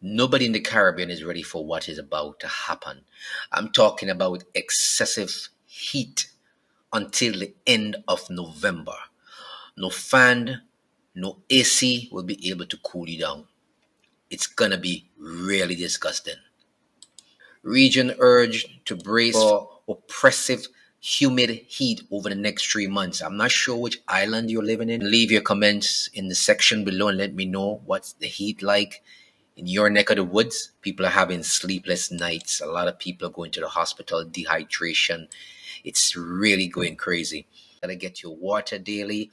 Nobody in the Caribbean is ready for what is about to happen. I'm talking about excessive heat until the end of November. No fan, no AC will be able to cool you down. It's gonna be really disgusting. Region urged to brace for oppressive, humid heat over the next 3 months. I'm not sure which island you're living in. Leave your comments in the section below and let me know what's the heat like in your neck of the woods. People are having sleepless nights. A lot of people are going to the hospital, dehydration. It's really going crazy. Gotta get your water daily.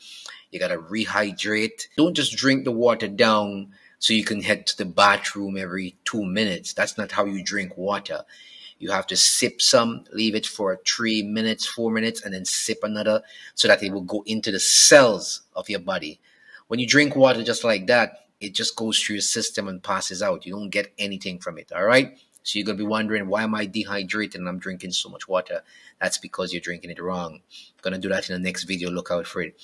You gotta rehydrate. Don't just drink the water down so you can head to the bathroom every 2 minutes. That's not how you drink water. You have to sip some, leave it for 3 minutes, 4 minutes, and then sip another so that it will go into the cells of your body. When you drink water just like that, it just goes through your system and passes out. You don't get anything from it. All right. So you're gonna be wondering, why am I dehydrated and I'm drinking so much water? That's because you're drinking it wrong. I'm gonna do that in the next video. Look out for it.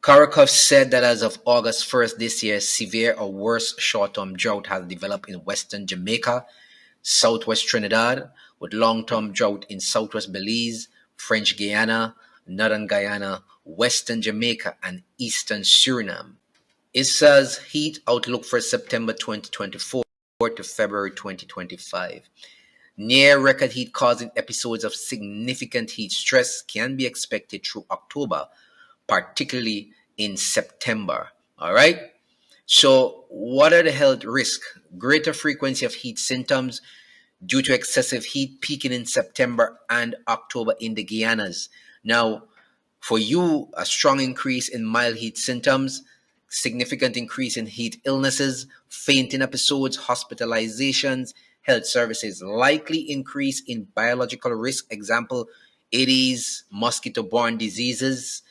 Karakov said that as of August 1st this year, severe or worse short-term drought has developed in western Jamaica, southwest Trinidad, with long-term drought in southwest Belize, French Guiana, northern Guyana, western Jamaica, and eastern Suriname. It says heat outlook for September 2024 to February 2025. Near record heat causing episodes of significant heat stress can be expected through October, particularly in September. All right. So, what are the health risks? Greater frequency of heat symptoms due to excessive heat peaking in September and October in the Guianas. Now, for you, a strong increase in mild heat symptoms, significant increase in heat illnesses, fainting episodes, hospitalizations, health services, likely increase in biological risk, example, AIDS, mosquito-borne diseases,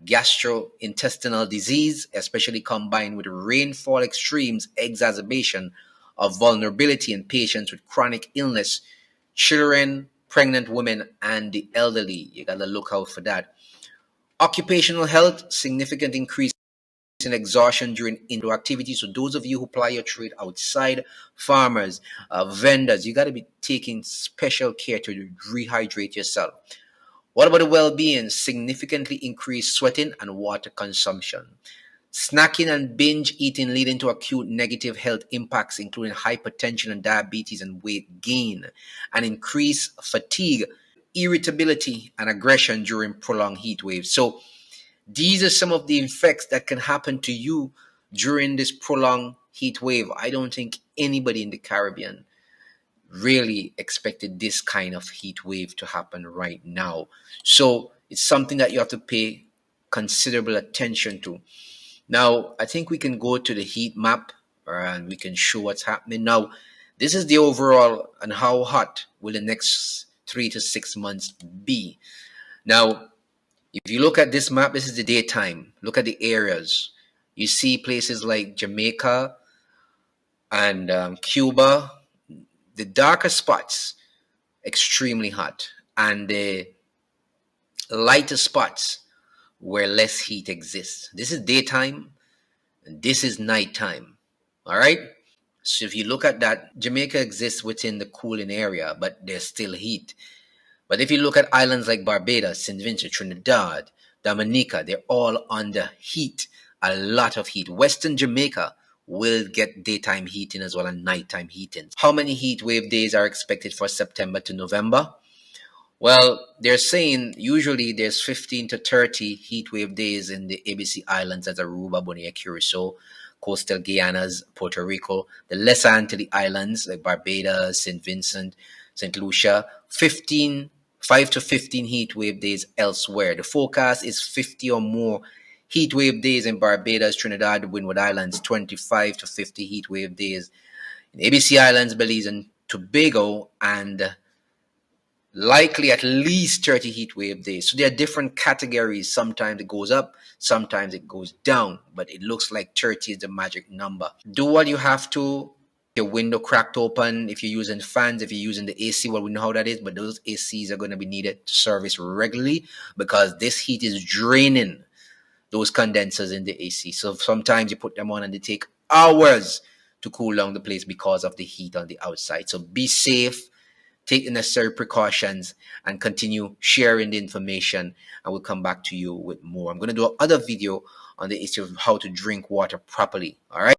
gastrointestinal disease, especially combined with rainfall extremes, exacerbation of vulnerability in patients with chronic illness, children, pregnant women, and the elderly. You got to look out for that. Occupational health, significant increase in exhaustion during indoor activities. So those of you who ply your trade outside, farmers, vendors, you got to be taking special care to rehydrate yourself. What about the well-being? Significantly increased sweating and water consumption. Snacking and binge eating leading to acute negative health impacts, including hypertension and diabetes and weight gain, and increased fatigue, irritability, and aggression during prolonged heat waves. So these are some of the effects that can happen to you during this prolonged heat wave. I don't think anybody in the Caribbean really expected this kind of heat wave to happen right now. So it's something that you have to pay considerable attention to. Now, I think we can go to the heat map and we can show what's happening. Now, this is the overall and how hot will the next 3 to 6 months be. Now, if you look at this map, this is the daytime. Look at the areas. You see places like Jamaica and Cuba. The darker spots, extremely hot, and the lighter spots where less heat exists. This is daytime, and this is nighttime. All right. So if you look at that, Jamaica exists within the cooling area, but there's still heat. But if you look at islands like Barbados, St. Vincent, Trinidad, Dominica, they're all under heat, a lot of heat. Western Jamaica will get daytime heating as well and nighttime heating. How many heat wave days are expected for September to November? Well, they're saying usually there's 15 to 30 heat wave days in the ABC Islands, as Aruba, Bonaire, Curacao, coastal Guianas, Puerto Rico, the Lesser Antilles Islands like Barbados, St. Vincent, St. Lucia, 5 to 15 heat wave days elsewhere. The forecast is 50 or more heat wave days in Barbados, Trinidad, Windward Islands, 25 to 50 heat wave days in ABC Islands, Belize, and Tobago, and likely at least 30 heat wave days. So there are different categories. Sometimes it goes up, sometimes it goes down, but it looks like 30 is the magic number. Do what you have to. Your window cracked open, if you're using fans, if you're using the AC, well, we know how that is, but those ACs are going to be needed to service regularly because this heat is draining those condensers in the AC. So sometimes you put them on and they take hours to cool down the place because of the heat on the outside. So be safe, take the necessary precautions, and continue sharing the information. And we'll come back to you with more. I'm going to do another video on the issue of how to drink water properly. All right.